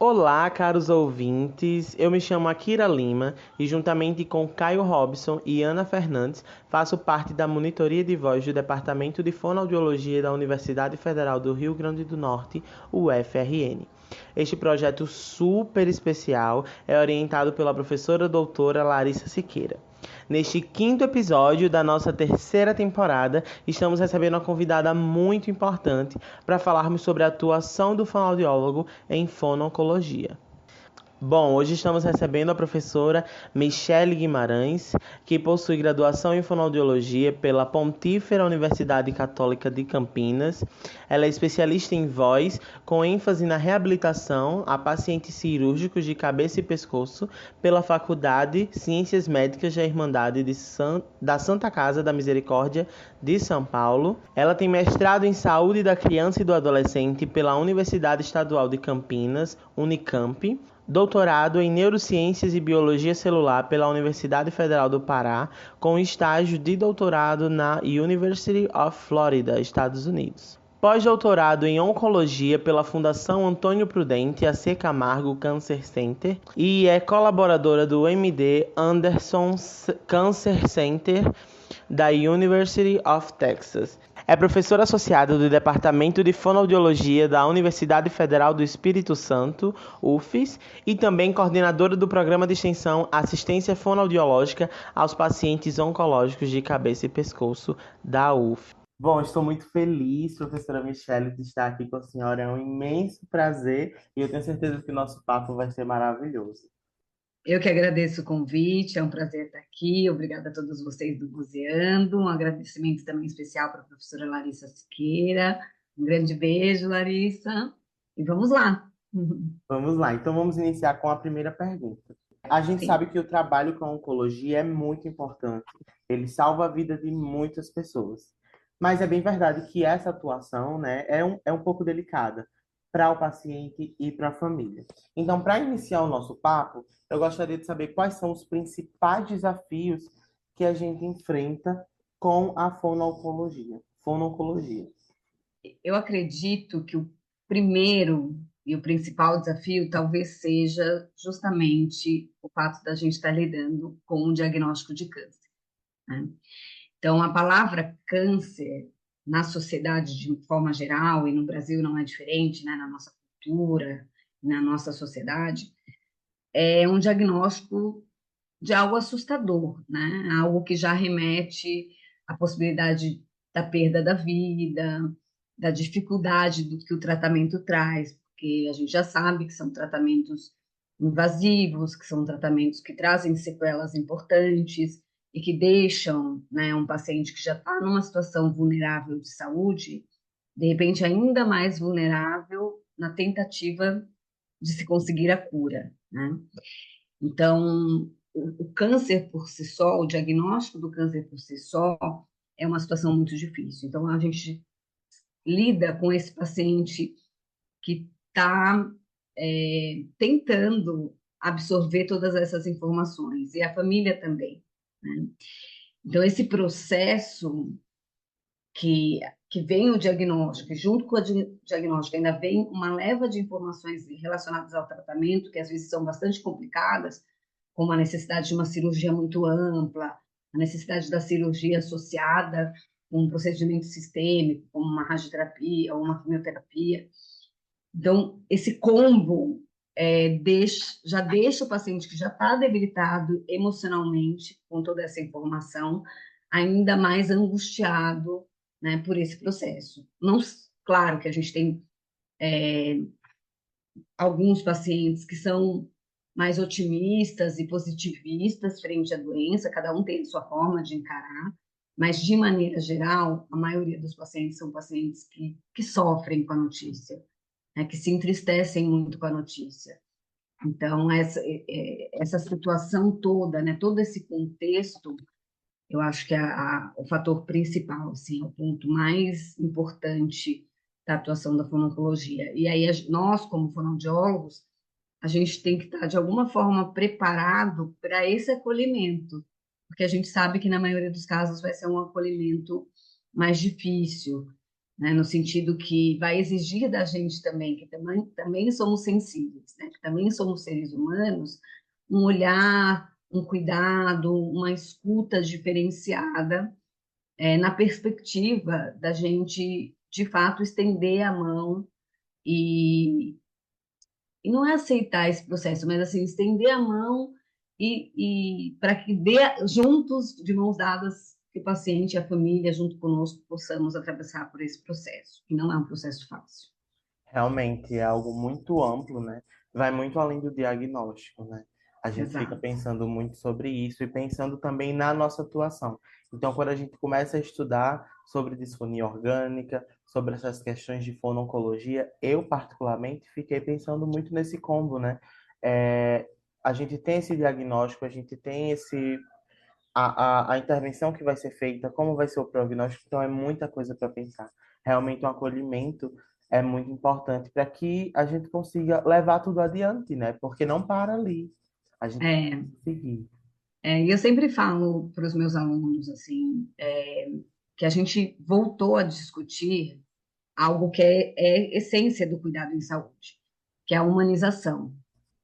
Olá, caros ouvintes. Eu me chamo Akira Lima e, juntamente com Caio Robson e Ana Fernandes, faço parte da monitoria de voz do Departamento de Fonoaudiologia da Universidade Federal do Rio Grande do Norte, UFRN. Este projeto super especial é orientado pela professora doutora Larissa Siqueira. Neste quinto episódio da nossa terceira temporada, estamos recebendo uma convidada muito importante para falarmos sobre a atuação do fonoaudiólogo em fononcologia. Bom, hoje estamos recebendo a professora Michele Guimarães, que possui graduação em fonoaudiologia pela Pontífera Universidade Católica de Campinas. Ela é especialista em voz, com ênfase na reabilitação a pacientes cirúrgicos de cabeça e pescoço pela Faculdade Ciências Médicas da Irmandade da Santa Casa da Misericórdia de São Paulo. Ela tem mestrado em Saúde da Criança e do Adolescente pela Universidade Estadual de Campinas, Unicamp, doutorado em Neurociências e Biologia Celular pela Universidade Federal do Pará, com estágio de doutorado na University of Florida, Estados Unidos. Pós-doutorado em Oncologia pela Fundação Antônio Prudente AC Camargo Cancer Center e é colaboradora do MD Anderson Cancer Center da University of Texas. É professora associada do Departamento de Fonoaudiologia da Universidade Federal do Espírito Santo, UFES, e também coordenadora do programa de extensão Assistência Fonoaudiológica aos Pacientes Oncológicos de Cabeça e Pescoço da UF. Bom, estou muito feliz, professora Michele, de estar aqui com a senhora. É um imenso prazer e eu tenho certeza que o nosso papo vai ser maravilhoso. Eu que agradeço o convite, é um prazer estar aqui. Obrigada a todos vocês do Buzeando. Um agradecimento também especial para a professora Larissa Siqueira. Um grande beijo, Larissa. E vamos lá. Vamos lá, então vamos iniciar com a primeira pergunta. A gente Sim. sabe que o trabalho com a oncologia é muito importante. Ele salva a vida de muitas pessoas. Mas é bem verdade que essa atuação, né, é um pouco delicada para o paciente e para a família. Então, para iniciar o nosso papo, eu gostaria de saber quais são os principais desafios que a gente enfrenta com a fono-oncologia. Fono-oncologia. Eu acredito que o primeiro e o principal desafio talvez seja justamente o fato da gente estar lidando com um diagnóstico de câncer, né? Então, a palavra câncer, na sociedade de forma geral, e no Brasil não é diferente, né, na nossa cultura, na nossa sociedade, é um diagnóstico de algo assustador, né? Algo que já remete à possibilidade da perda da vida, da dificuldade do que o tratamento traz, porque a gente já sabe que são tratamentos invasivos, que são tratamentos que trazem sequelas importantes e que deixam, né, um paciente que já está numa situação vulnerável de saúde, de repente ainda mais vulnerável na tentativa de se conseguir a cura, né? Então, o câncer por si só, o diagnóstico do câncer por si só, é uma situação muito difícil. Então, a gente lida com esse paciente que está tentando absorver todas essas informações, e a família também, né? Então, esse processo que, que vem o diagnóstico, e junto com o diagnóstico ainda vem uma leva de informações relacionadas ao tratamento, que às vezes são bastante complicadas, como a necessidade de uma cirurgia muito ampla, a necessidade da cirurgia associada com um procedimento sistêmico, como uma radioterapia ou uma quimioterapia. Então, esse combo já deixa o paciente que já está debilitado emocionalmente com toda essa informação ainda mais angustiado, né, por esse processo. Não, claro que a gente tem alguns pacientes que são mais otimistas e positivistas frente à doença, cada um tem a sua forma de encarar, mas de maneira geral, a maioria dos pacientes são pacientes que sofrem com a notícia, né, que se entristecem muito com a notícia. Então, essa situação toda, né, todo esse contexto, eu acho que é o fator principal, assim, é o ponto mais importante da atuação da fonoaudiologia. E aí, nós, como fonoaudiólogos, a gente tem que estar, de alguma forma, preparado para esse acolhimento, porque a gente sabe que, na maioria dos casos, vai ser um acolhimento mais difícil. né? No sentido que vai exigir da gente também, que também somos sensíveis, né? Que também somos seres humanos, um olhar, um cuidado, uma escuta diferenciada, na perspectiva da gente, de fato, estender a mão e, e não é aceitar esse processo, mas assim, estender a mão e para que dê juntos, de mãos dadas, que o paciente e a família, junto conosco, possamos atravessar por esse processo, que não é um processo fácil. Realmente é algo muito amplo, né? Vai muito além do diagnóstico, né? A gente fica Exato. pensando muito sobre isso e pensando também na nossa atuação. Então, quando a gente começa a estudar sobre disfonia orgânica, sobre essas questões de fononcologia, eu particularmente fiquei pensando muito nesse combo, né? É, a gente tem esse diagnóstico, a gente tem a intervenção que vai ser feita, como vai ser o prognóstico, então é muita coisa para pensar. Realmente, um acolhimento é muito importante para que a gente consiga levar tudo adiante, né? Porque não para ali. A gente É, tem que seguir. e eu sempre falo para os meus alunos assim, que a gente voltou a discutir algo que é essência do cuidado em saúde, que é a humanização,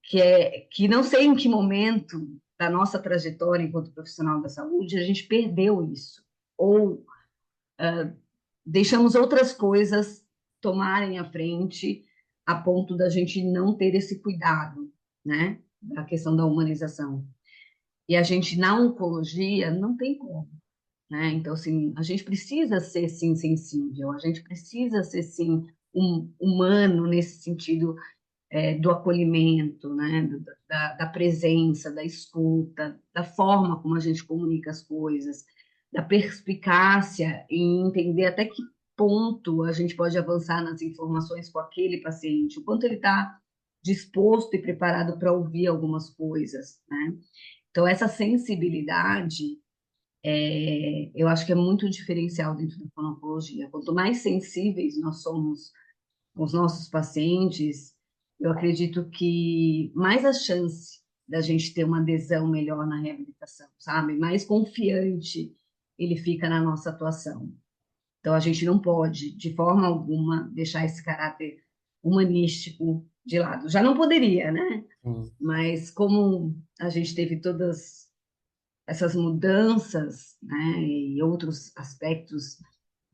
que não sei em que momento da nossa trajetória enquanto profissional da saúde a gente perdeu isso, ou deixamos outras coisas tomarem a frente a ponto da gente não ter esse cuidado, né, da questão da humanização. E a gente, na oncologia, não tem como, né? Então, assim, a gente precisa ser, sim, sensível, a gente precisa ser, sim, humano nesse sentido, do acolhimento, né? Da presença, da escuta, da forma como a gente comunica as coisas, da perspicácia em entender até que ponto a gente pode avançar nas informações com aquele paciente, o quanto ele está disposto e preparado para ouvir algumas coisas, né? Então, essa sensibilidade, eu acho que é muito diferencial dentro da fonoaudiologia. Quanto mais sensíveis nós somos com os nossos pacientes, eu acredito que mais a chance da gente ter uma adesão melhor na reabilitação, sabe? Mais confiante ele fica na nossa atuação. Então, a gente não pode, de forma alguma, deixar esse caráter humanístico de lado. Já não poderia, né? Sim, Mas como a gente teve todas essas mudanças, né, e outros aspectos,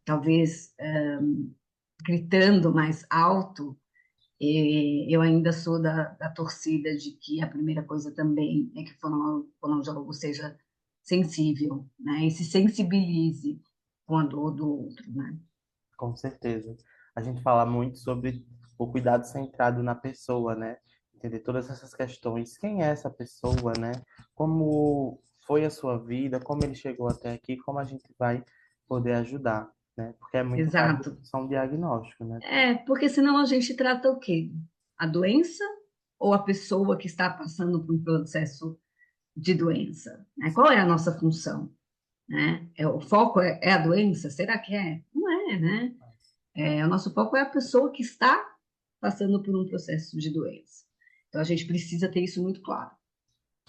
talvez gritando mais alto, eu ainda sou da torcida de que a primeira coisa também é que o fonoaudiólogo seja sensível, né, e se sensibilize com a dor do outro, né? com certeza. A gente fala muito sobre o cuidado centrado na pessoa, né? Entender todas essas questões. Quem é essa pessoa, né? Como foi a sua vida, como ele chegou até aqui, como a gente vai poder ajudar, né? Porque é muito mais do Exato. que só um diagnóstico, né? Porque senão a gente trata o quê? A doença ou a pessoa que está passando por um processo de doença, né? Qual é a nossa função, né? O foco é a doença? Será que é? Não é, né? O nosso foco é a pessoa que está passando por um processo de doença. Então a gente precisa ter isso muito claro.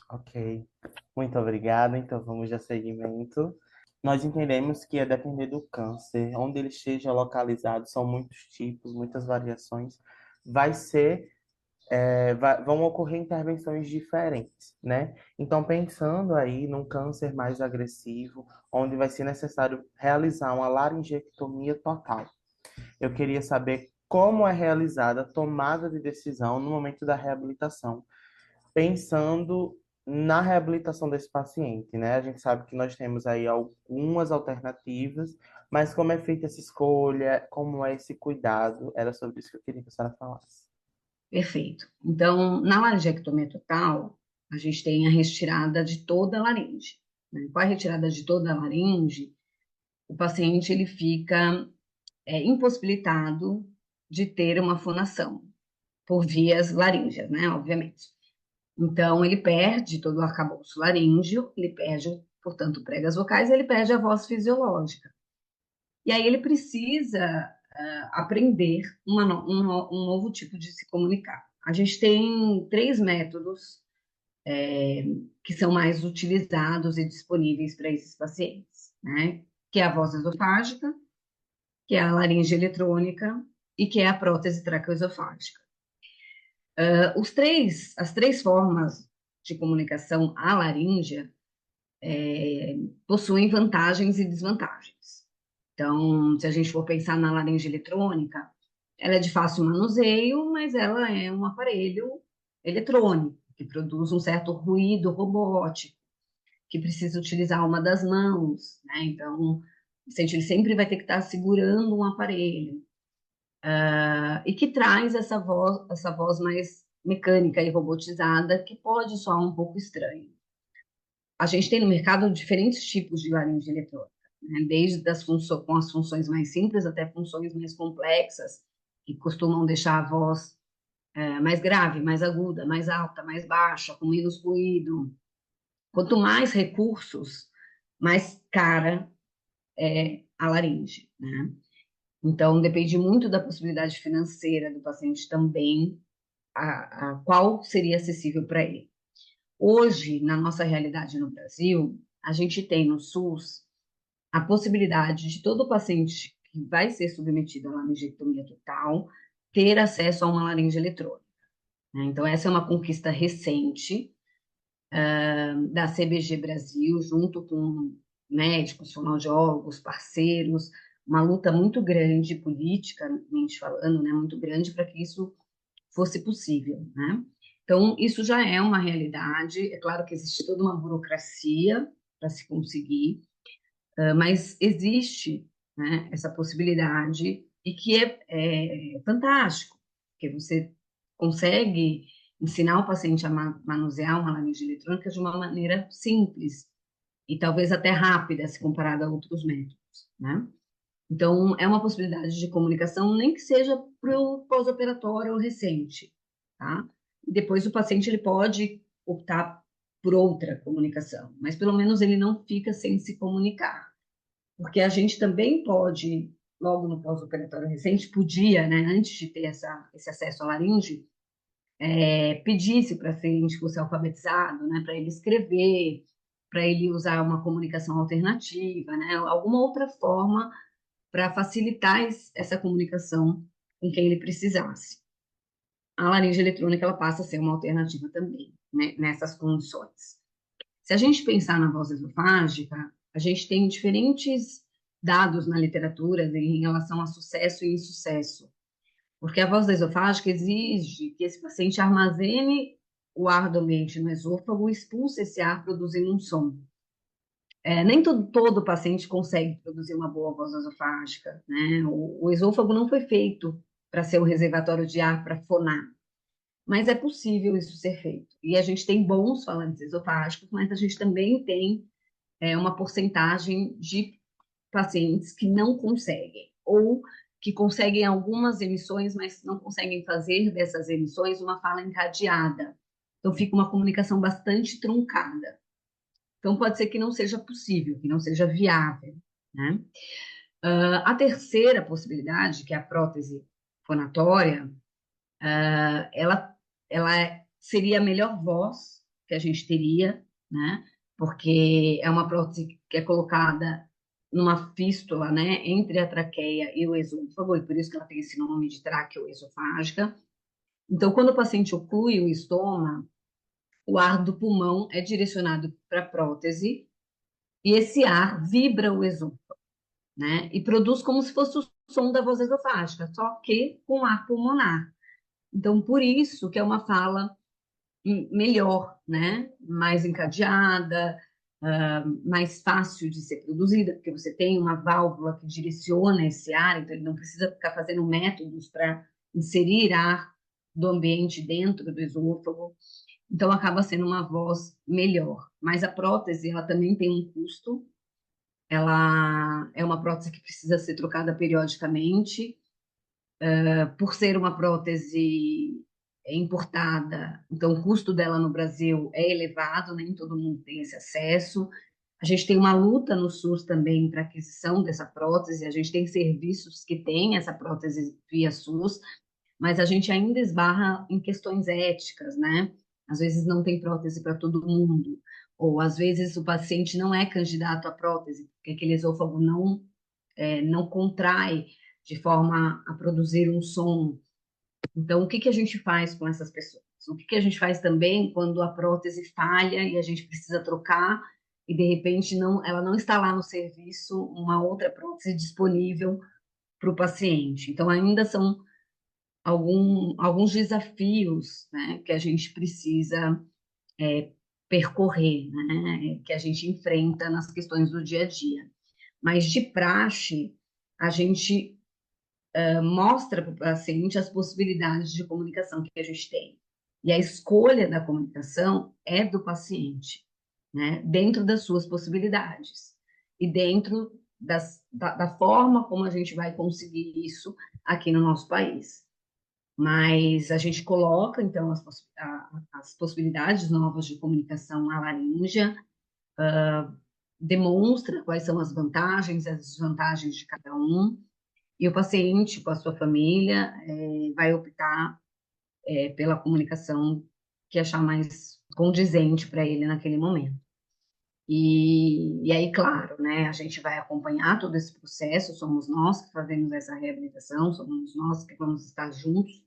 Ok. Muito obrigado. Então vamos dar seguimento. Nós entendemos que a depender do câncer, onde ele esteja localizado, são muitos tipos, muitas variações. Vai ser vão ocorrer intervenções diferentes, né? Então, pensando aí num câncer mais agressivo, onde vai ser necessário realizar uma laringectomia total. Eu queria saber como é realizada a tomada de decisão no momento da reabilitação, pensando na reabilitação desse paciente, né? A gente sabe que nós temos aí algumas alternativas, mas como é feita essa escolha, como é esse cuidado, era sobre isso que eu queria que a senhora falasse. Perfeito. Então, na laringectomia total, a gente tem a retirada de toda a laringe, né? Com a retirada de toda a laringe, o paciente ele fica impossibilitado de ter uma fonação por vias laríngeas, né? Obviamente. Então, ele perde todo o arcabouço laríngeo, ele perde, portanto, pregas vocais, ele perde a voz fisiológica. E aí ele precisa aprender um novo tipo de se comunicar. A gente tem três métodos que são mais utilizados e disponíveis para esses pacientes, né? Que é a voz esofágica, que é a laringe eletrônica e que é a prótese traqueoesofágica. As três formas de comunicação à laríngea possuem vantagens e desvantagens. Então, se a gente for pensar na laringe eletrônica, ela é de fácil manuseio, mas ela é um aparelho eletrônico que produz um certo ruído robótico, que precisa utilizar uma das mãos, né? Então, o paciente ele sempre vai ter que estar segurando um aparelho, e que traz essa voz mais mecânica e robotizada, que pode soar um pouco estranho. A gente tem no mercado diferentes tipos de laringe eletrônica, né? Desde com as funções mais simples até funções mais complexas, que costumam deixar a voz mais grave, mais aguda, mais alta, mais baixa, com menos ruído. Quanto mais recursos, mais cara é a laringe, né? Então, depende muito da possibilidade financeira do paciente também, a qual seria acessível para ele. Hoje, na nossa realidade no Brasil, a gente tem no SUS a possibilidade de todo paciente que vai ser submetido à laringectomia total ter acesso a uma laringe eletrônica, né? Então, essa é uma conquista recente da CBG Brasil, junto com médicos, fonoaudiólogos, parceiros, uma luta muito grande, politicamente falando, né, muito grande para que isso fosse possível, né? Então, isso já é uma realidade. É claro que existe toda uma burocracia para se conseguir, mas existe, né, essa possibilidade e que é fantástico, porque você consegue ensinar o paciente a manusear uma laringe eletrônica de uma maneira simples e talvez até rápida se comparado a outros métodos, né? Então, é uma possibilidade de comunicação, nem que seja para o pós-operatório ou recente, tá? Depois o paciente ele pode optar por outra comunicação, mas pelo menos ele não fica sem se comunicar. Porque a gente também pode, logo no pós-operatório recente, podia, né, antes de ter esse acesso à laringe, pedir se o paciente fosse alfabetizado, né, para ele escrever, para ele usar uma comunicação alternativa, né, alguma outra forma para facilitar essa comunicação com quem ele precisasse. A laringe eletrônica ela passa a ser uma alternativa também, né, nessas condições. Se a gente pensar na voz esofágica, a gente tem diferentes dados na literatura em relação a sucesso e insucesso, porque a voz esofágica exige que esse paciente armazene o ar do ambiente no esôfago e expulse esse ar produzindo um som. Nem todo paciente consegue produzir uma boa voz esofágica, né? O esôfago não foi feito para ser o reservatório de ar para fonar, mas é possível isso ser feito. E a gente tem bons falantes esofágicos, mas a gente também tem uma porcentagem de pacientes que não conseguem, ou que conseguem algumas emissões, mas não conseguem fazer dessas emissões uma fala encadeada. Então fica uma comunicação bastante truncada. Então pode ser que não seja possível, que não seja viável, né? A terceira possibilidade, que é a prótese fonatória, ela seria a melhor voz que a gente teria, né? Porque é uma prótese que é colocada numa fístula, né, entre a traqueia e o esôfago, e por isso que ela tem esse nome de traqueoesofágica. Então, quando o paciente oclui o estômago, o ar do pulmão é direcionado para a prótese e esse ar vibra o esôfago, né, e produz como se fosse o som da voz esofágica, só que com ar pulmonar. Então, por isso que é uma fala melhor, né? Mais encadeada, mais fácil de ser produzida, porque você tem uma válvula que direciona esse ar, então ele não precisa ficar fazendo métodos para inserir ar do ambiente dentro do esôfago. Então acaba sendo uma voz melhor. Mas a prótese, ela também tem um custo. Ela é uma prótese que precisa ser trocada periodicamente por ser uma prótese importada, então o custo dela no Brasil é elevado, nem todo mundo tem esse acesso. A gente tem uma luta no SUS também para aquisição dessa prótese, a gente tem serviços que têm essa prótese via SUS, mas a gente ainda esbarra em questões éticas, né? Às vezes não tem prótese para todo mundo, ou às vezes o paciente não é candidato à prótese, porque aquele esôfago não não contrai de forma a produzir um som. Então, o que que a gente faz com essas pessoas? O que que a gente faz também quando a prótese falha e a gente precisa trocar e de repente ela não está lá no serviço, uma outra prótese disponível para o paciente. Então, ainda são alguns desafios, né, que a gente precisa percorrer, né, que a gente enfrenta nas questões do dia a dia. Mas de praxe, a gente mostra para o paciente as possibilidades de comunicação que a gente tem. E a escolha da comunicação é do paciente, né? Dentro das suas possibilidades e dentro da forma como a gente vai conseguir isso aqui no nosso país. Mas a gente coloca, então, as possibilidades novas de comunicação à laríngea, demonstra quais são as vantagens e as desvantagens de cada um, e o paciente, com a sua família, vai optar pela comunicação que achar mais condizente para ele naquele momento. E aí, claro, né, a gente vai acompanhar todo esse processo, somos nós que fazemos essa reabilitação, somos nós que vamos estar juntos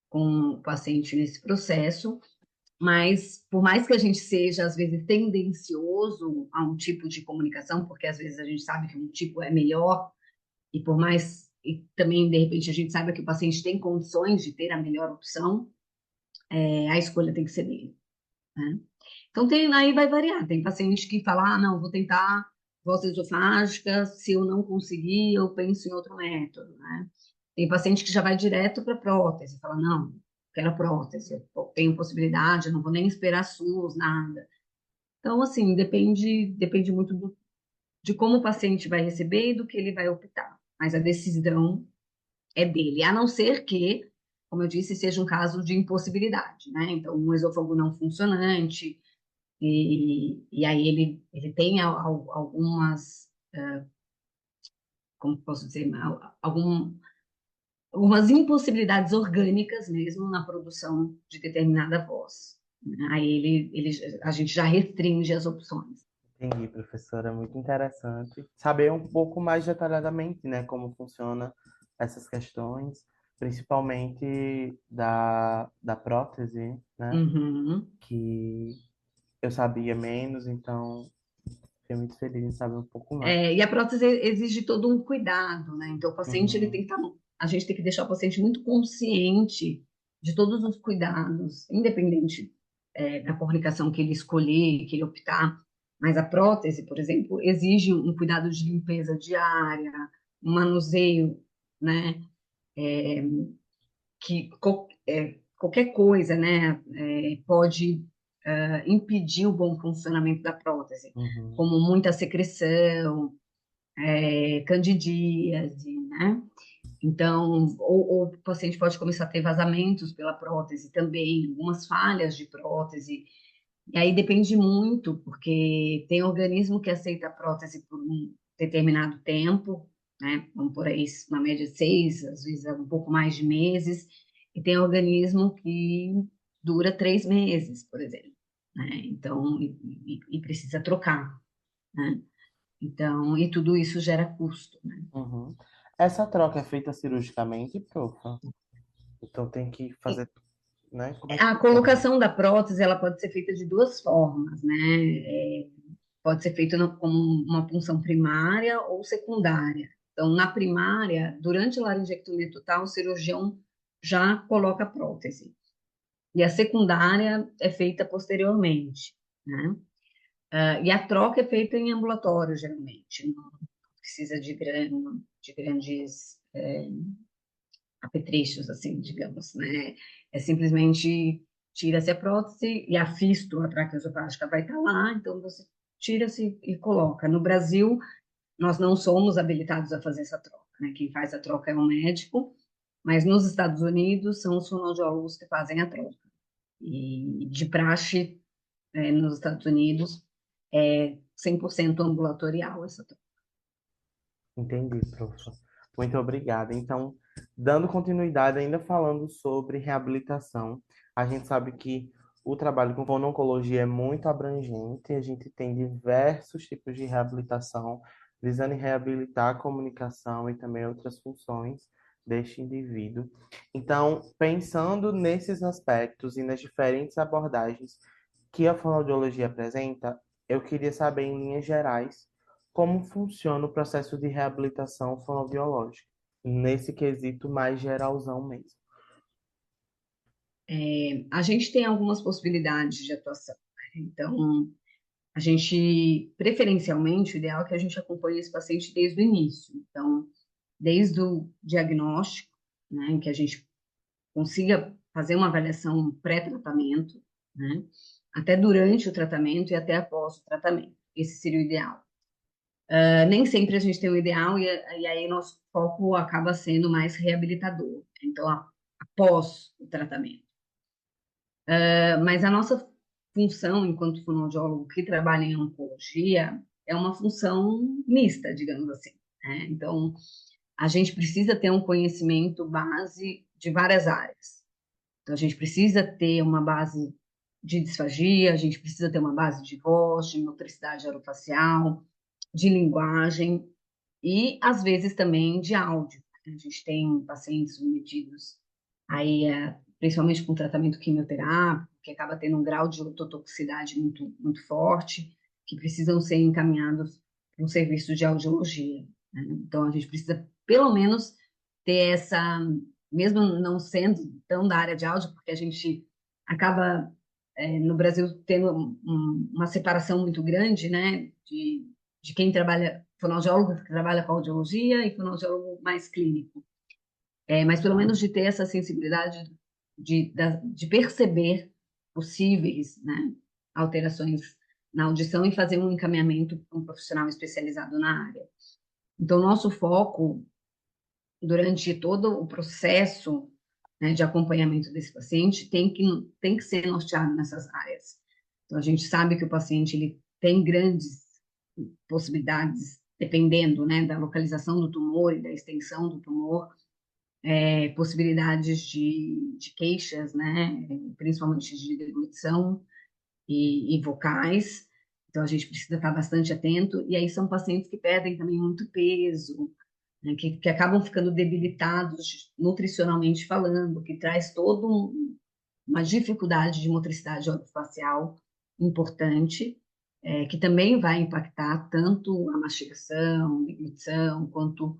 com o paciente nesse processo, mas por mais que a gente seja, às vezes, tendencioso a um tipo de comunicação, porque às vezes a gente sabe que um tipo é melhor, e por mais, e também, de repente, a gente saiba que o paciente tem condições de ter a melhor opção, a escolha tem que ser dele, né? Então, aí vai variar. Tem paciente que fala, não, vou tentar voz esofágica, se eu não conseguir, eu penso em outro método, né? Tem paciente que já vai direto para prótese, fala, não, quero a prótese, eu tenho possibilidade, não vou nem esperar SUS, nada. Então, assim, depende muito de como o paciente vai receber e do que ele vai optar. Mas a decisão é dele, a não ser que, como eu disse, seja um caso de impossibilidade, né? Então, um esôfago não funcionante, e aí ele tem algumas, como posso dizer, algumas impossibilidades orgânicas mesmo na produção de determinada voz. Aí a gente já restringe as opções. Entendi, professora, muito interessante. Saber um pouco mais detalhadamente, né, como funciona essas questões, principalmente da prótese, né, Uhum. que eu sabia menos, então fiquei muito feliz em saber um pouco mais. E a prótese exige todo um cuidado, né? Então, o paciente, ele Uhum, tem que estar, a gente tem que deixar o paciente muito consciente de todos os cuidados, independente, da comunicação que ele escolher, que ele optar. Mas a prótese, por exemplo, exige um cuidado de limpeza diária, um manuseio, né? Que qualquer coisa, né? Pode impedir o bom funcionamento da prótese, uhum, como muita secreção, candidíase, né? Então, ou o paciente pode começar a ter vazamentos pela prótese também, algumas falhas de prótese. E aí depende muito, porque tem organismo que aceita a prótese por um determinado tempo, né? Vamos por aí, uma média de 6, às vezes um pouco mais de meses, e tem organismo que dura 3 meses, por exemplo, né? Então, e precisa trocar, né? Então, e tudo isso gera custo, né? uhum. Essa troca é feita cirurgicamente, profa? Então tem que fazer, né? Como é que A funciona? colocação da prótese, ela pode ser feita de duas formas, né? Pode ser feita como uma punção primária ou secundária. Então, na primária, durante a laringectomia total, o cirurgião já coloca a prótese. E a secundária é feita posteriormente, né? E a troca é feita em ambulatório, geralmente. Não precisa de grandes apetrechos, assim, digamos, né? É simplesmente tira-se a prótese e a fístula traqueosofágica vai estar lá, então você tira-se e coloca. No Brasil, nós não somos habilitados a fazer essa troca, né? Quem faz a troca é o médico, mas nos Estados Unidos são os fonoaudiólogos que fazem a troca. E de praxe, nos Estados Unidos, é 100% ambulatorial essa troca. Entendi, profa. Muito obrigada. Então, dando continuidade, ainda falando sobre reabilitação, a gente sabe que o trabalho com fonoaudiologia é muito abrangente, a gente tem diversos tipos de reabilitação, visando reabilitar a comunicação e também outras funções deste indivíduo. Então, pensando nesses aspectos e nas diferentes abordagens que a fonoaudiologia apresenta, eu queria saber, em linhas gerais, como funciona o processo de reabilitação fonoaudiológica, nesse quesito mais geralzão mesmo. A gente tem algumas possibilidades de atuação, né? Então, a gente, preferencialmente, o ideal é que a gente acompanhe esse paciente desde o início. Então, desde o diagnóstico, né, em que a gente consiga fazer uma avaliação pré-tratamento, né, até durante o tratamento e até após o tratamento. Esse seria o ideal. Nem sempre a gente tem o ideal e aí nosso foco acaba sendo mais reabilitador. Então, após o tratamento. Mas a nossa função enquanto fonoaudiólogo que trabalha em oncologia é uma função mista, digamos assim, né? Então, a gente precisa ter um conhecimento base de várias áreas. Então, a gente precisa ter uma base de disfagia, a gente precisa ter uma base de voz, de motricidade orofacial, de linguagem e, às vezes, também de áudio. A gente tem pacientes submetidos aí, principalmente com tratamento quimioterápico, que acaba tendo um grau de ototoxicidade muito, muito forte, que precisam ser encaminhados para um serviço de audiologia, né? Então, a gente precisa, pelo menos, ter essa, mesmo não sendo tão da área de áudio, porque a gente acaba, no Brasil, tendo uma separação muito grande, né, de quem trabalha, fonoaudiólogo que trabalha com audiologia e fonoaudiólogo mais clínico. Mas pelo menos de ter essa sensibilidade de perceber possíveis, né, alterações na audição e fazer um encaminhamento para um profissional especializado na área. Então, nosso foco durante todo o processo, né, de acompanhamento desse paciente tem que ser norteado nessas áreas. Então, a gente sabe que o paciente ele tem grandes possibilidades, dependendo, né, da localização do tumor e da extensão do tumor, possibilidades de queixas, né, principalmente de deglutição e vocais. Então, a gente precisa estar bastante atento. E aí são pacientes que perdem também muito peso, né, que acabam ficando debilitados nutricionalmente falando, que traz toda uma dificuldade de motricidade orofacial importante, que também vai impactar tanto a mastigação, a deglutição, quanto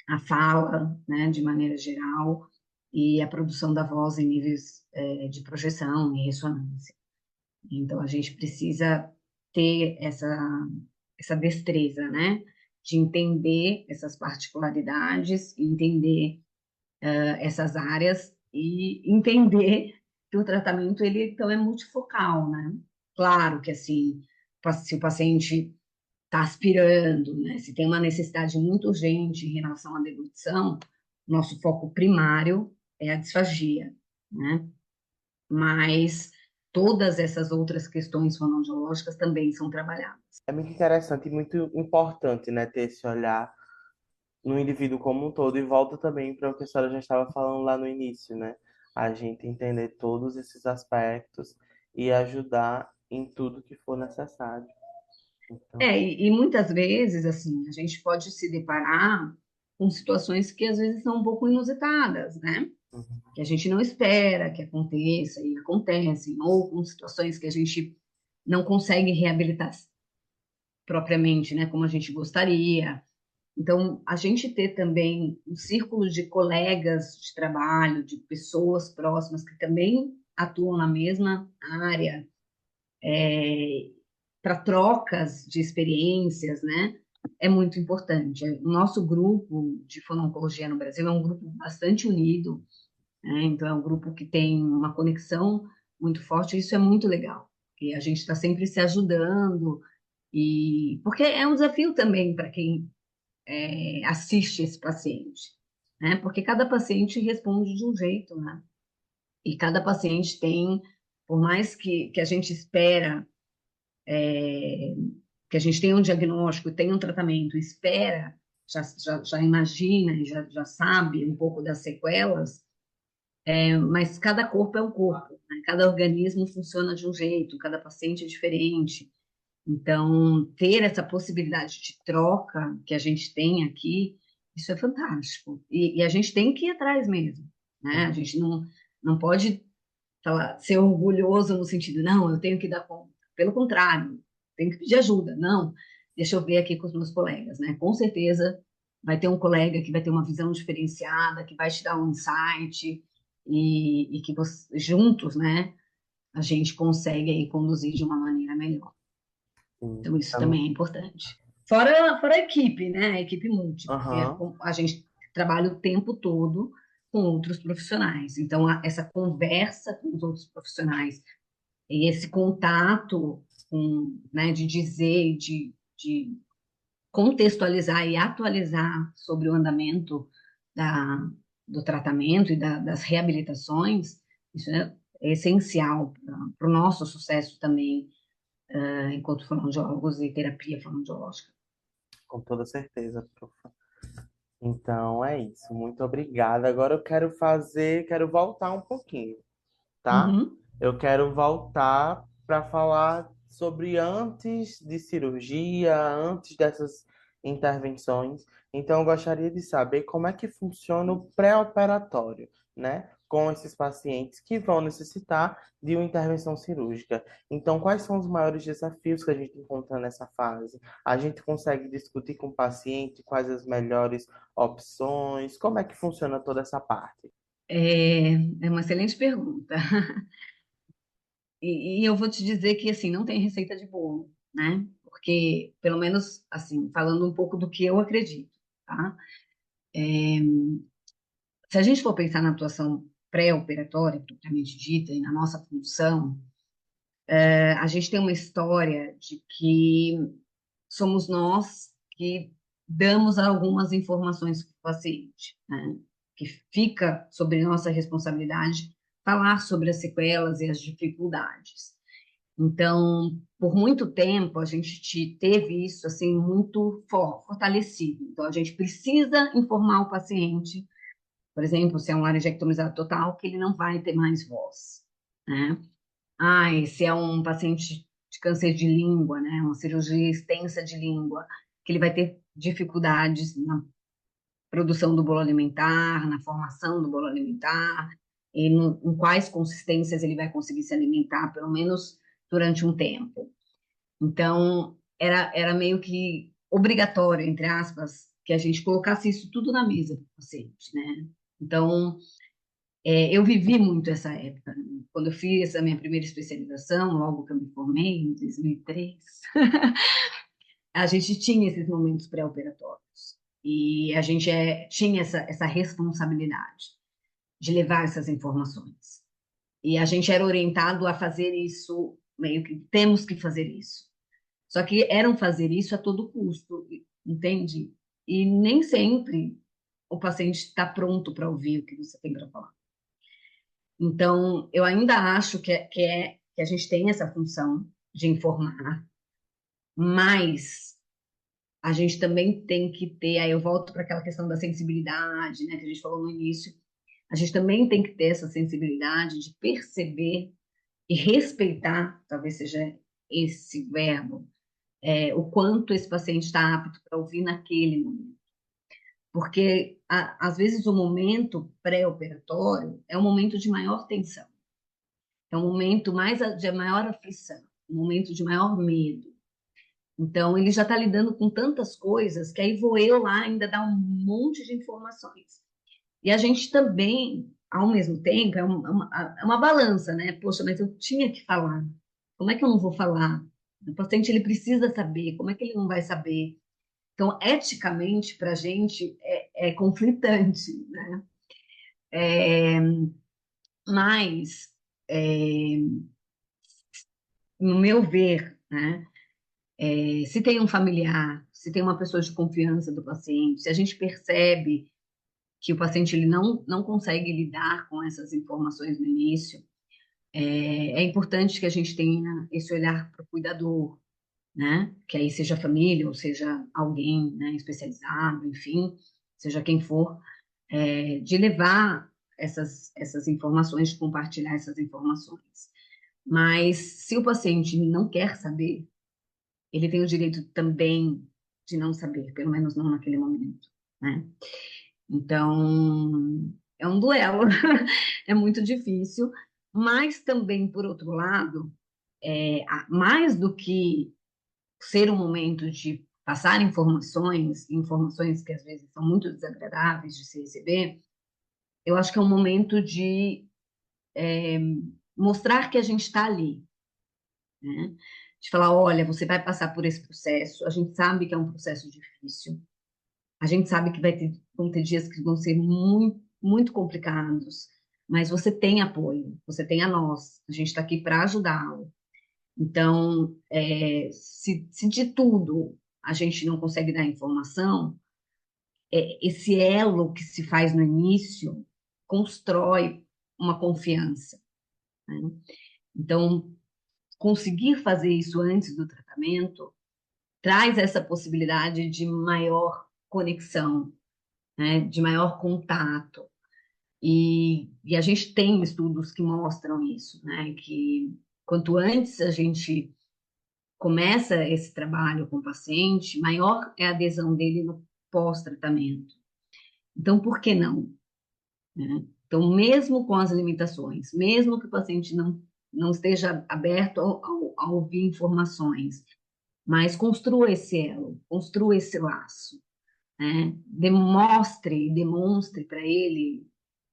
a fala, né, de maneira geral, e a produção da voz em níveis, de projeção e ressonância. Então, a gente precisa ter essa destreza, né, de entender essas particularidades, entender essas áreas e entender que o tratamento ele então é multifocal, né? Claro que assim, se o paciente está aspirando, né, se tem uma necessidade muito urgente em relação à deglutição, nosso foco primário é a disfagia, né? Mas todas essas outras questões fonoaudiológicas também são trabalhadas. É muito interessante e muito importante, né, ter esse olhar no indivíduo como um todo, e volta também para o que a senhora já estava falando lá no início, né? A gente entender todos esses aspectos e ajudar em tudo que for necessário. Então, E muitas vezes, assim, a gente pode se deparar com situações que às vezes são um pouco inusitadas, né? uhum. Que a gente não espera que aconteça e acontecem, ou com situações que a gente não consegue reabilitar propriamente, né, como a gente gostaria. Então, a gente ter também um círculo de colegas de trabalho, de pessoas próximas que também atuam na mesma área, para trocas de experiências, né, é muito importante. O nosso grupo de fono-oncologia no Brasil é um grupo bastante unido, né, então é um grupo que tem uma conexão muito forte, e isso é muito legal, porque a gente está sempre se ajudando, e porque é um desafio também para quem assiste esse paciente, né? Porque cada paciente responde de um jeito, né? E cada paciente tem, por mais que a gente espera, que a gente tenha um diagnóstico, tenha um tratamento, espera, já imagina e já sabe um pouco das sequelas, mas cada corpo é um corpo, né? Cada organismo funciona de um jeito, cada paciente é diferente. Então, ter essa possibilidade de troca que a gente tem aqui, isso é fantástico. E a gente tem que ir atrás mesmo, né? A gente não pode falar, ser orgulhoso no sentido, não, eu tenho que dar conta. Pelo contrário, tenho que pedir ajuda. Não, deixa eu ver aqui com os meus colegas, né? Com certeza vai ter um colega que vai ter uma visão diferenciada, que vai te dar um insight e que juntos, né, a gente consegue aí conduzir de uma maneira melhor. Sim. Então, isso também é importante. Fora a equipe, né? A equipe multi, porque Aham. a gente trabalha o tempo todo com outros profissionais. Então, essa conversa com os outros profissionais e esse contato né, de dizer, de contextualizar e atualizar sobre o andamento da, do tratamento e das reabilitações, isso é essencial para o nosso sucesso também, enquanto fonoaudiólogos e terapia fonoaudiológica. Com toda certeza, prof. Então é isso. Muito obrigada. Agora eu quero voltar um pouquinho, tá? Uhum. Eu quero voltar para falar sobre antes de cirurgia, antes dessas intervenções. Então, eu gostaria de saber como é que funciona o pré-operatório, né? Com esses pacientes que vão necessitar de uma intervenção cirúrgica. Então, quais são os maiores desafios que a gente encontra nessa fase? A gente consegue discutir com o paciente quais as melhores opções? Como é que funciona toda essa parte? É uma excelente pergunta. E eu vou te dizer que, assim, não tem receita de bolo, né? Porque, pelo menos, assim, falando um pouco do que eu acredito, tá? Se a gente for pensar na atuação pré-operatória, propriamente dita, e na nossa função, a gente tem uma história de que somos nós que damos algumas informações para o paciente, né? Que fica sobre nossa responsabilidade falar sobre as sequelas e as dificuldades. Então, por muito tempo, a gente teve isso assim muito fortalecido. Então, a gente precisa informar o paciente, por exemplo, se é um laringectomizado total, que ele não vai ter mais voz, né? Ah, e se é um paciente de câncer de língua, né, uma cirurgia extensa de língua, que ele vai ter dificuldades na produção do bolo alimentar, na formação do bolo alimentar, e em quais consistências ele vai conseguir se alimentar, pelo menos durante um tempo. Então, era meio que obrigatório, entre aspas, que a gente colocasse isso tudo na mesa do paciente, né? Então, eu vivi muito essa época, né? Quando eu fiz a minha primeira especialização, logo que eu me formei, em 2003, a gente tinha esses momentos pré-operatórios. E a gente tinha essa responsabilidade de levar essas informações. E a gente era orientado a fazer isso, meio que temos que fazer isso. Só que eram fazer isso a todo custo, entende? E nem sempre o paciente está pronto para ouvir o que você tem para falar. Então, eu ainda acho que a gente tem essa função de informar, mas a gente também tem que ter, aí eu volto para aquela questão da sensibilidade, né, que a gente falou no início, a gente também tem que ter essa sensibilidade de perceber e respeitar, talvez seja esse verbo, o quanto esse paciente está apto para ouvir naquele momento. Porque, às vezes, o momento pré-operatório é um momento de maior tensão. É um momento de maior aflição, um momento de maior medo. Então, ele já está lidando com tantas coisas que aí vou eu lá ainda dar um monte de informações. E a gente também, ao mesmo tempo, é uma balança, né? Poxa, mas eu tinha que falar. Como é que eu não vou falar? O paciente ele precisa saber. Como é que ele não vai saber? Então, eticamente, para a gente é conflitante, né? É, mas, é, no meu ver, né? Se tem um familiar, se tem uma pessoa de confiança do paciente, se a gente percebe que o paciente ele não consegue lidar com essas informações no início, é importante que a gente tenha esse olhar para o cuidador, né? Que aí seja a família ou seja alguém, né, especializado, enfim, seja quem for, de levar essas informações, de compartilhar essas informações. Mas se o paciente não quer saber, ele tem o direito também de não saber, pelo menos não naquele momento, né? Então, é um duelo, é muito difícil, mas também, por outro lado, mais do que ser um momento de passar informações, informações que às vezes são muito desagradáveis de se receber, eu acho que é um momento de mostrar que a gente está ali, né? De falar, olha, você vai passar por esse processo, a gente sabe que é um processo difícil, a gente sabe que vão ter dias que vão ser muito, muito complicados, mas você tem apoio, você tem a nós, a gente está aqui para ajudá-lo. Então, se de tudo a gente não consegue dar informação, esse elo que se faz no início constrói uma confiança, né? Então, conseguir fazer isso antes do tratamento traz essa possibilidade de maior conexão, né? De maior contato. E a gente tem estudos que mostram isso, né? Que quanto antes a gente começa esse trabalho com o paciente, maior é a adesão dele no pós-tratamento. Então, por que não, né? Então, mesmo com as limitações, mesmo que o paciente não esteja aberto a ouvir informações, mas construa esse elo, construa esse laço, né? Demonstre para ele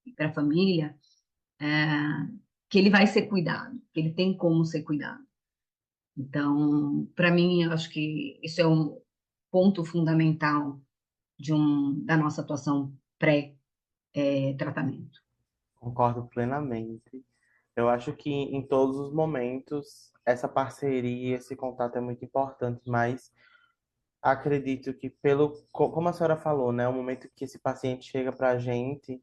e para a família que ele vai ser cuidado, que ele tem como ser cuidado. Então, para mim, eu acho que isso é um ponto fundamental da nossa atuação pré-tratamento. Concordo plenamente. Eu acho que em todos os momentos essa parceria, esse contato é muito importante, mas acredito que como a senhora falou, né, o momento que esse paciente chega para a gente,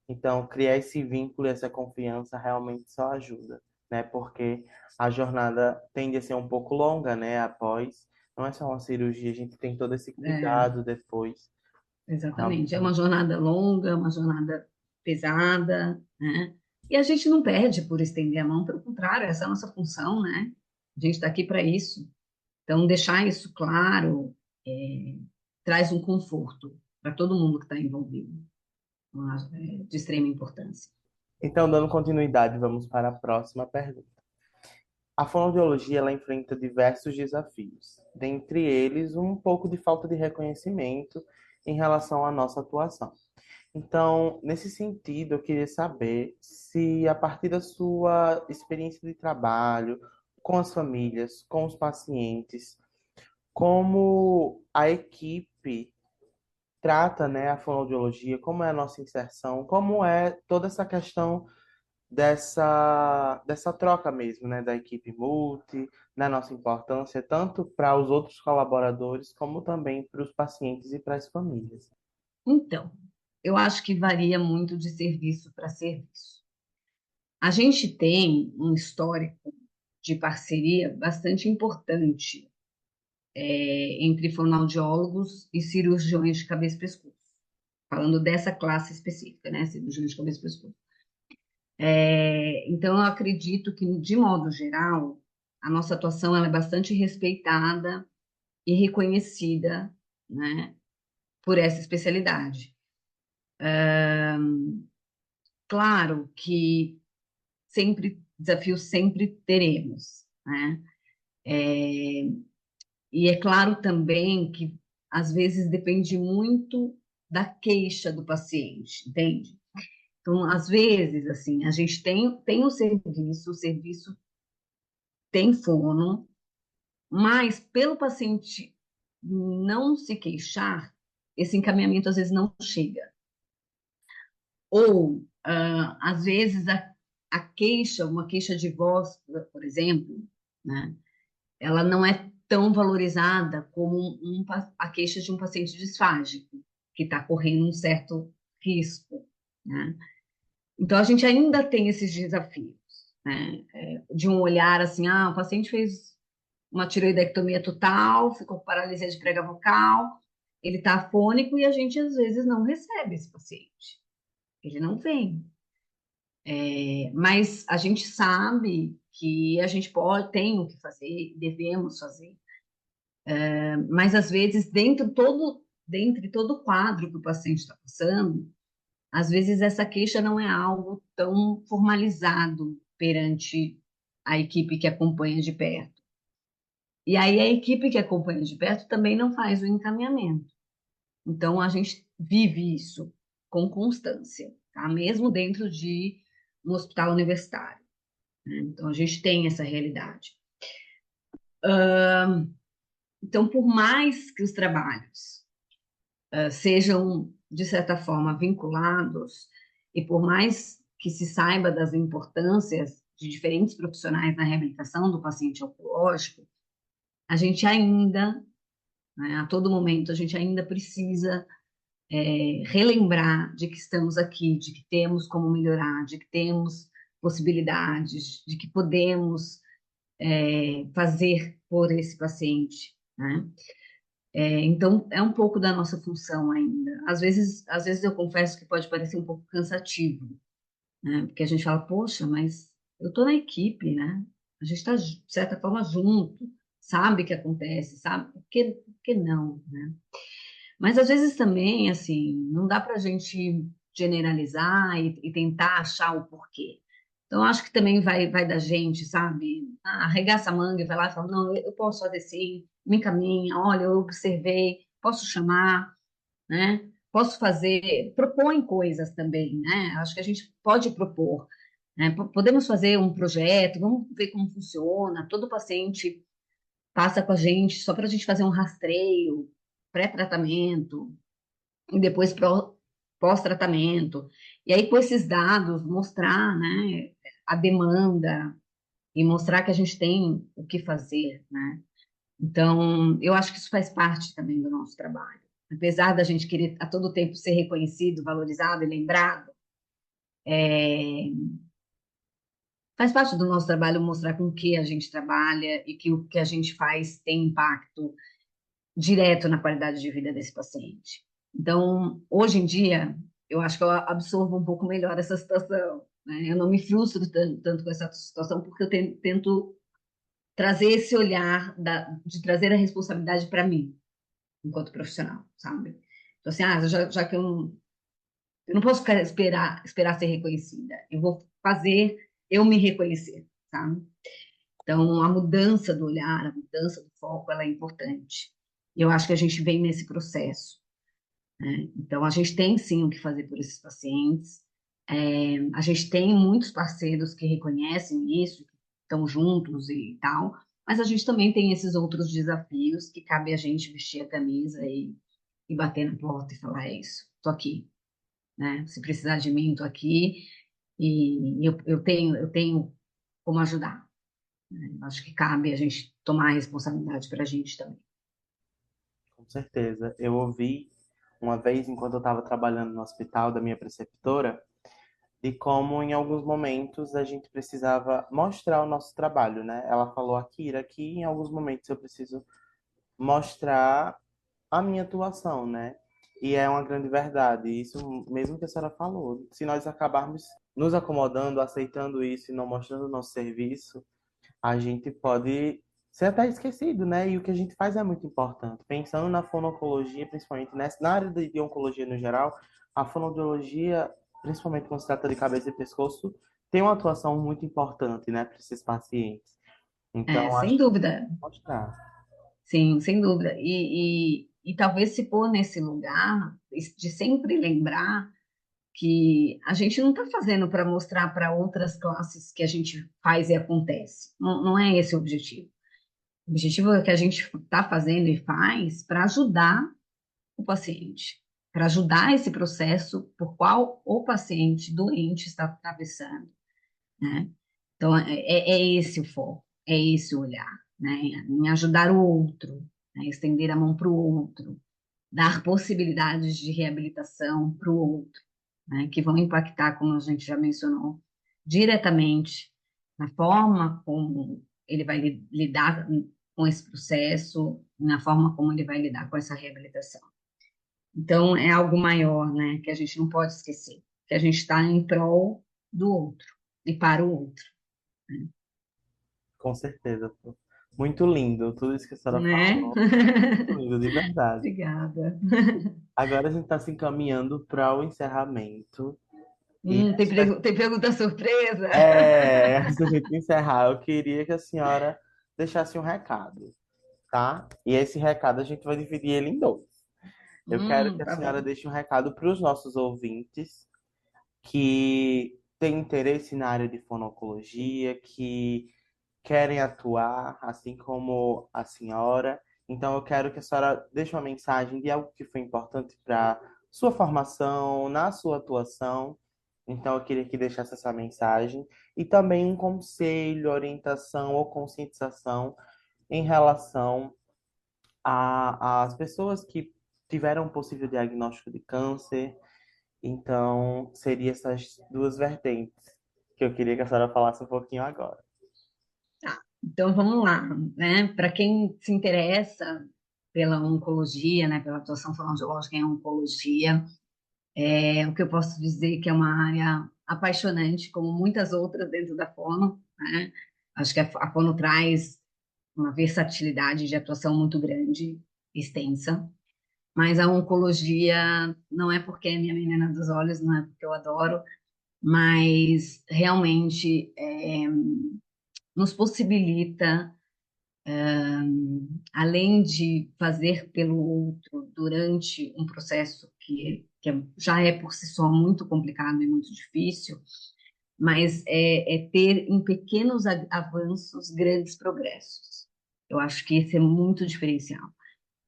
então criar esse vínculo, essa confiança realmente só ajuda, né, porque a jornada tende a ser um pouco longa, né, após, não é só uma cirurgia, a gente tem todo esse É, cuidado depois. exatamente. É Realmente. uma jornada longa, uma jornada pesada, né? E a gente não perde por estender a mão, pelo contrário, essa é a nossa função, né? A gente está aqui para isso. Então, deixar isso claro traz um conforto para todo mundo que está envolvido, de extrema importância. Então, dando continuidade, vamos para a próxima pergunta. A fonoaudiologia ela enfrenta diversos desafios, dentre eles um pouco de falta de reconhecimento em relação à nossa atuação. Então, nesse sentido, eu queria saber se, a partir da sua experiência de trabalho com as famílias, com os pacientes, como a equipe trata, né, a fonoaudiologia, como é a nossa inserção, como é toda essa questão dessa troca mesmo, né, da equipe multi, da nossa importância, tanto para os outros colaboradores, como também para os pacientes e para as famílias. Então, eu acho que varia muito de serviço para serviço. A gente tem um histórico de parceria bastante importante entre fonoaudiólogos e cirurgiões de cabeça e pescoço, falando dessa classe específica, né, cirurgiões de cabeça e pescoço. Então, eu acredito que, de modo geral, a nossa atuação ela é bastante respeitada e reconhecida, né, por essa especialidade. Claro que desafios sempre teremos, né? E é claro também que às vezes depende muito da queixa do paciente, entende? Então, às vezes, assim, a gente tem o serviço tem fono, mas pelo paciente não se queixar, esse encaminhamento às vezes não chega. Ou, às vezes, a queixa, uma queixa de voz, por exemplo, né? Ela não é tão valorizada como a queixa de um paciente disfágico, que está correndo um certo risco, né? Então, a gente ainda tem esses desafios, né? De um olhar assim, o paciente fez uma tiroidectomia total, ficou com paralisia de prega vocal, ele está afônico e a gente, às vezes, não recebe esse paciente. Ele não vem. Mas a gente sabe que a gente tem o que fazer, devemos fazer. Mas às vezes, dentre todo o quadro que o paciente está passando, às vezes essa queixa não é algo tão formalizado perante a equipe que acompanha de perto. E aí a equipe que acompanha de perto também não faz o encaminhamento. Então a gente vive isso com constância, tá? Mesmo dentro de um hospital universitário, né? Então a gente tem essa realidade. Então, por mais que os trabalhos sejam, de certa forma, vinculados, e por mais que se saiba das importâncias de diferentes profissionais na reabilitação do paciente oncológico, a gente ainda, né, a todo momento, a gente ainda precisa relembrar de que estamos aqui, de que temos como melhorar, de que temos possibilidades, de que podemos fazer por esse paciente, né? Então, é um pouco da nossa função ainda. Às vezes eu confesso que pode parecer um pouco cansativo, né? Porque a gente fala, poxa, mas eu estou na equipe, né? A gente está, de certa forma, junto, sabe o que acontece, sabe? Por que não, né? Mas às vezes também, assim, não dá para a gente generalizar e tentar achar o porquê. Então, acho que também vai da gente, sabe? Arregaça a manga e vai lá e fala, não, eu posso fazer sim, me encaminha, olha, eu observei, posso chamar, né? Posso fazer, propõe coisas também, né? Acho que a gente pode propor, né? Podemos fazer um projeto, vamos ver como funciona, todo paciente passa com a gente, só para a gente fazer um rastreio, pré-tratamento, e depois pós-tratamento. E aí, com esses dados, mostrar, né, a demanda e mostrar que a gente tem o que fazer, né? Então, eu acho que isso faz parte também do nosso trabalho. Apesar da gente querer a todo tempo ser reconhecido, valorizado e lembrado, faz parte do nosso trabalho mostrar com que a gente trabalha e que o que a gente faz tem impacto direto na qualidade de vida desse paciente. Então, hoje em dia, eu acho que eu absorvo um pouco melhor essa situação, né? Eu não me frustro tanto com essa situação, porque eu tento trazer esse olhar de trazer a responsabilidade para mim, enquanto profissional, sabe? Então, assim, já que eu não posso esperar ser reconhecida, eu vou fazer eu me reconhecer, sabe? Então, a mudança do olhar, a mudança do foco, ela é importante. E eu acho que a gente vem nesse processo, né? Então, a gente tem sim o que fazer por esses pacientes. A gente tem muitos parceiros que reconhecem isso, que estão juntos e tal, mas a gente também tem esses outros desafios que cabe a gente vestir a camisa e bater na porta e falar: é isso, tô aqui, né? Se precisar de mim, tô aqui e eu tenho como ajudar, né? Acho que cabe a gente tomar a responsabilidade para a gente também. Com certeza. Eu ouvi uma vez, enquanto eu estava trabalhando no hospital da minha preceptora, de como em alguns momentos a gente precisava mostrar o nosso trabalho, né? Ela falou, Akira, que em alguns momentos eu preciso mostrar a minha atuação, né? E é uma grande verdade, isso mesmo que a senhora falou. Se nós acabarmos nos acomodando, aceitando isso e não mostrando o nosso serviço, a gente pode ser até esquecido, né? E o que a gente faz é muito importante. Pensando na fonoaudiologia, principalmente na área de oncologia no geral, a fonoaudiologia, principalmente quando se trata de cabeça e pescoço, tem uma atuação muito importante, né, para esses pacientes. Então, Sem acho que dúvida, mostrar. sim, sem dúvida. E talvez se pôr nesse lugar de sempre lembrar que a gente não está fazendo para mostrar para outras classes que a gente faz e acontece. Não, não é esse o objetivo. O objetivo é que a gente está fazendo e faz para ajudar o paciente, para ajudar esse processo por qual o paciente doente está atravessando, né? Então, é esse o foco, é esse o olhar, né? Em ajudar o outro, né? Estender a mão para o outro, dar possibilidades de reabilitação para o outro, né? Que vão impactar, como a gente já mencionou, diretamente na forma como ele vai lidar com esse processo, na forma como ele vai lidar com essa reabilitação. Então, é algo maior, né? Que a gente não pode esquecer, que a gente está em prol do outro e para o outro. Com certeza, pô. Muito lindo, tudo isso que a senhora né? falou. Muito lindo, de verdade. Obrigada. Agora a gente está se encaminhando para o encerramento. E Tem pergunta surpresa? antes da gente encerrar, eu queria que a senhora deixasse um recado, tá? E esse recado a gente vai dividir ele em dois. Eu quero que a Tá senhora bom. deixe um recado para os nossos ouvintes que têm interesse na área de fonoaudiologia, que querem atuar, assim como a senhora. Então, eu quero que a senhora deixe uma mensagem de algo que foi importante para sua formação, na sua atuação. Então, eu queria que deixasse essa mensagem e também um conselho, orientação ou conscientização em relação às pessoas que tiveram um possível diagnóstico de câncer. Então, seria essas duas vertentes que eu queria que a senhora falasse um pouquinho agora. Tá, então vamos lá, né? Para quem se interessa pela oncologia, né, pela atuação fonoaudiológica em oncologia, o que eu posso dizer que é uma área apaixonante, como muitas outras dentro da fono, né? Acho que a fono traz uma versatilidade de atuação muito grande, extensa, mas a oncologia não é porque é minha menina dos olhos, não é porque eu adoro, mas realmente nos possibilita, além de fazer pelo outro durante um processo já é por si só muito complicado e muito difícil, mas é ter em pequenos avanços grandes progressos. Eu acho que esse é muito diferencial,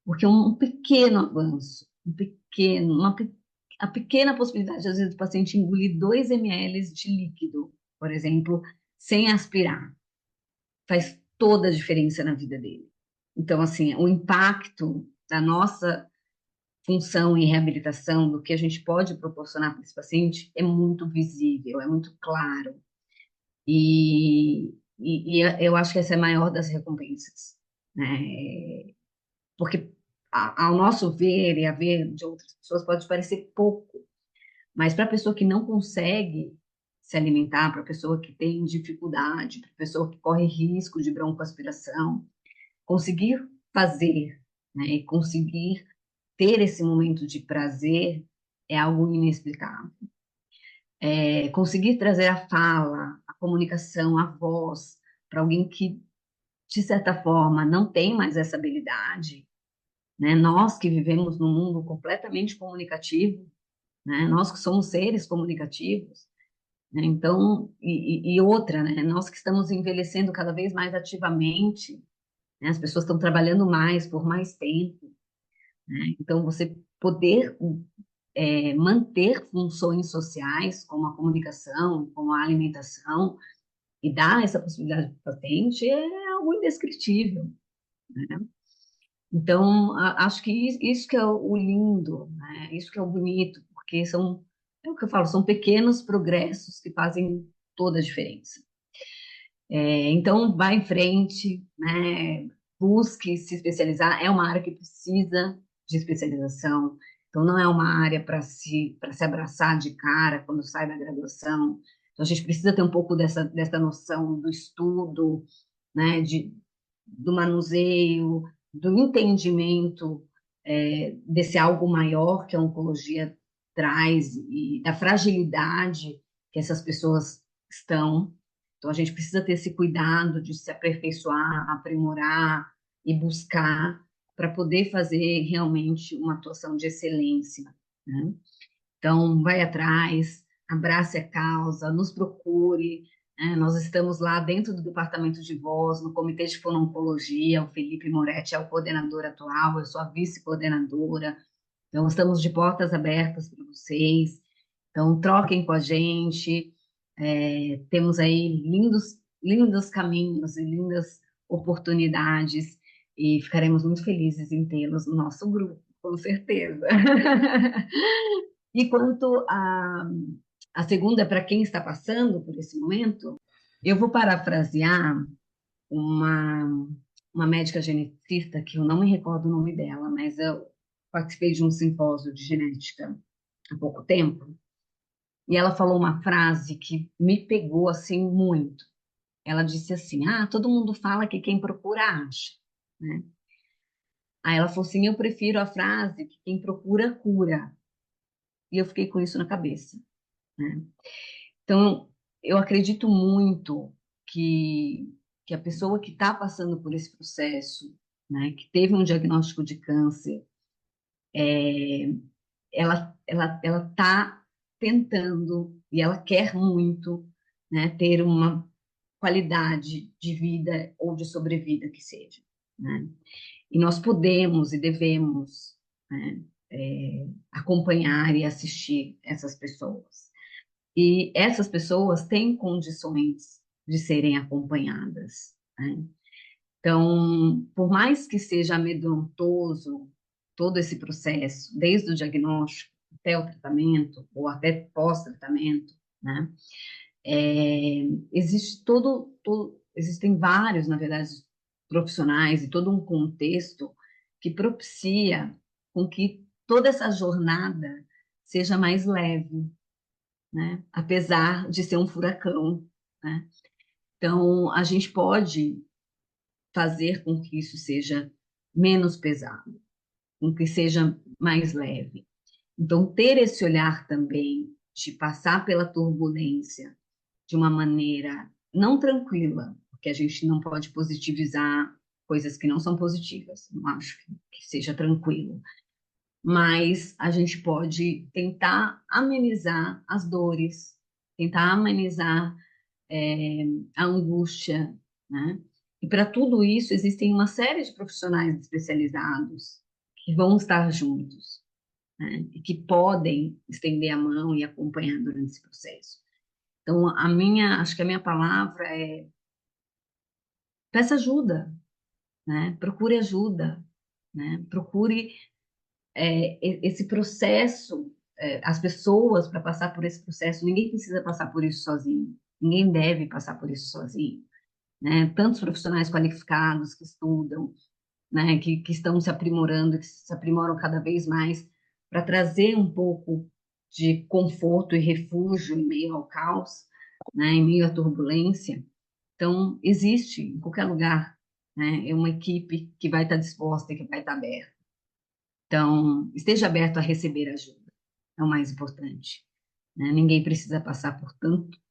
porque um pequeno avanço, a pequena possibilidade, às vezes, do paciente engolir 2 ml de líquido, por exemplo, sem aspirar, faz toda a diferença na vida dele. Então, assim, o impacto da nossa função em reabilitação, do que a gente pode proporcionar para esse paciente, é muito visível, é muito claro. E eu acho que essa é a maior das recompensas, né? Porque ao nosso ver e a ver de outras pessoas pode parecer pouco, mas para a pessoa que não consegue se alimentar, para a pessoa que tem dificuldade, para a pessoa que corre risco de broncoaspiração, conseguir fazer, né, e conseguir ter esse momento de prazer é algo inexplicável. Conseguir trazer a fala, a comunicação, a voz para alguém que, de certa forma, não tem mais essa habilidade, né? Nós que vivemos num mundo completamente comunicativo, né? Nós que somos seres comunicativos, né? Então, outra, né? Nós que estamos envelhecendo cada vez mais ativamente, né? As pessoas estão trabalhando mais por mais tempo, né? Então, você poder manter funções sociais, como a comunicação, como a alimentação, e dar essa possibilidade para o paciente é algo indescritível, né? Então, acho que isso que é o lindo, né? Isso que é o bonito, porque é o que eu falo, são pequenos progressos que fazem toda a diferença. Então, vá em frente, né? Busque se especializar. É uma área que precisa de especialização. Então, não é uma área para se abraçar de cara quando sai da graduação. Então, a gente precisa ter um pouco dessa noção do estudo, né? Do manuseio, do entendimento, desse algo maior que a oncologia traz e da fragilidade que essas pessoas estão. Então, a gente precisa ter esse cuidado de se aperfeiçoar, aprimorar e buscar para poder fazer realmente uma atuação de excelência, né? Então, vai atrás, abrace a causa, nos procure, né? Nós estamos lá dentro do departamento de voz, no Comitê de Fono-Oncologia, o Felipe Moretti é o coordenador atual, eu sou a vice-coordenadora. Então, estamos de portas abertas para vocês. Então, troquem com a gente. Temos aí lindos caminhos e lindas oportunidades e ficaremos muito felizes em tê-los no nosso grupo, com certeza. E quanto a segunda, para quem está passando por esse momento, eu vou parafrasear uma, uma médica geneticista, que eu não me recordo o nome dela, mas eu participei de um simpósio de genética há pouco tempo, e ela falou uma frase que me pegou assim muito. ela disse assim: Ah, todo mundo fala que quem procura acha, né? Aí ela falou assim: Eu prefiro a frase que quem procura cura. E eu fiquei com isso na cabeça, né? Então, eu acredito muito que, que a pessoa que está passando por esse processo, né, que teve um diagnóstico de câncer, ela está tentando e ela quer muito, né, ter uma qualidade de vida ou de sobrevida que seja, né? E nós podemos e devemos, né, acompanhar e assistir essas pessoas. E essas pessoas têm condições de serem acompanhadas, né? Então, por mais que seja amedrontoso todo esse processo, desde o diagnóstico até o tratamento, ou até pós-tratamento, né? Existe existem vários, na verdade, profissionais e todo um contexto que propicia com que toda essa jornada seja mais leve, né? Apesar de ser um furacão, né? Então, a gente pode fazer com que isso seja menos pesado, com que seja mais leve. Então, ter esse olhar também de passar pela turbulência de uma maneira não tranquila, porque a gente não pode positivizar coisas que não são positivas, não acho que seja tranquilo, mas a gente pode tentar amenizar as dores, tentar amenizar a angústia, né? E para tudo isso existem uma série de profissionais especializados que vão estar juntos, né? E que podem estender a mão e acompanhar durante esse processo. Então, acho que a minha palavra é peça ajuda, né? Procure ajuda, né? Procure esse processo, as pessoas para passar por esse processo. Ninguém precisa passar por isso sozinho. Ninguém deve passar por isso sozinho, né? Tantos profissionais qualificados que estudam, né? Que estão se aprimorando, que se aprimoram cada vez mais para trazer um pouco de conforto e refúgio em meio ao caos, né? Em meio à turbulência. Então, existe em qualquer lugar, né? É uma equipe que vai estar disposta e que vai estar aberta. Então, esteja aberto a receber ajuda, é o mais importante, né? Ninguém precisa passar por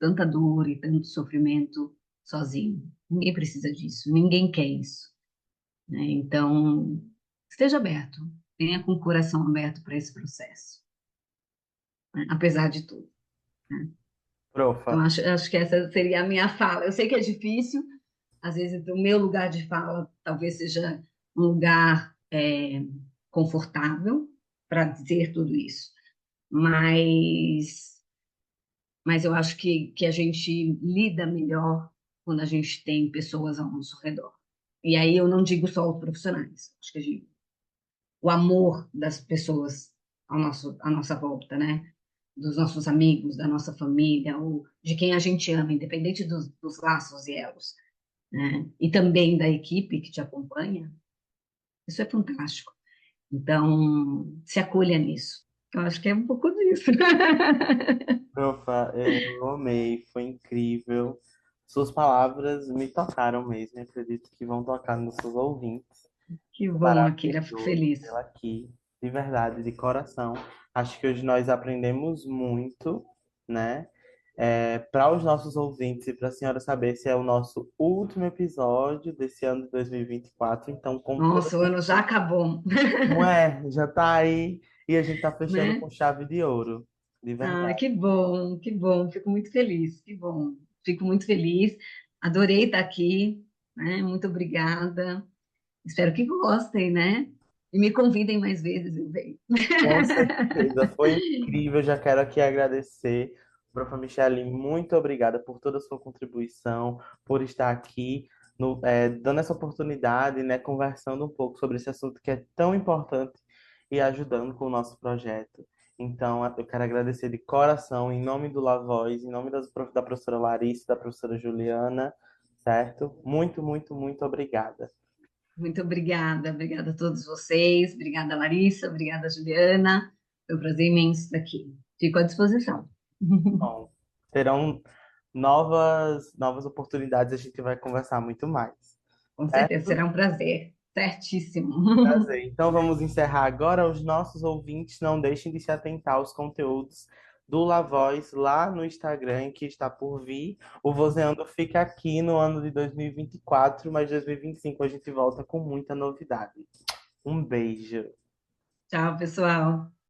tanta dor e tanto sofrimento sozinho. Ninguém precisa disso, ninguém quer isso, né? Então, esteja aberto, venha com o coração aberto para esse processo, né? Apesar de tudo, né? Então, Profa, acho que essa seria a minha fala. Eu sei que é difícil, às vezes o meu lugar de fala talvez seja um lugar confortável para dizer tudo isso, mas, mas eu acho que a gente lida melhor quando a gente tem pessoas ao nosso redor. E aí eu não digo só os profissionais, acho que o amor das pessoas à nossa volta, né? Dos nossos amigos, da nossa família, ou de quem a gente ama, independente dos laços e elos, né? E também da equipe que te acompanha, isso é fantástico. Então, se acolha nisso. Eu acho que é um pouco disso. profa, eu amei, foi incrível. Suas palavras me tocaram mesmo, e acredito que vão tocar nos seus ouvintes. Que Foi bom, Akira, fico maravilhoso feliz. tê-la aqui, de verdade, de coração. Acho que hoje nós aprendemos muito, né? Para os nossos ouvintes e para a senhora saber se é o nosso último episódio desse ano de 2024, então com toda Nossa, o ano já certeza. acabou, Não é? Já tá aí e a gente tá fechando né? com chave de ouro, de Ah, verdade. que bom, fico muito feliz, que bom. Fico muito feliz, adorei estar aqui, né? Muito obrigada. Espero que gostem, né? E me convidem mais vezes, eu venho. Com certeza, foi incrível. Já quero aqui agradecer, prof. Michele, muito obrigada por toda a sua contribuição, por estar aqui, dando essa oportunidade, né, conversando um pouco sobre esse assunto que é tão importante e ajudando com o nosso projeto. Então, eu quero agradecer de coração, em nome do Lavois, em nome da professora Larissa, da professora Juliana, certo? Muito, muito, muito obrigada. Muito obrigada, obrigada a todos vocês, obrigada Larissa, obrigada Juliana, foi um prazer imenso estar aqui. Fico à disposição. Bom, terão novas oportunidades a gente vai conversar muito mais. Com certeza, Certo? será um prazer. Certíssimo. Prazer. Então vamos encerrar agora. Os nossos ouvintes não deixem de se atentar aos conteúdos do La Voz lá no Instagram, que está por vir. O Vozeando fica aqui no ano de 2024, mas 2025 a gente volta com muita novidade. Um beijo. Tchau, pessoal.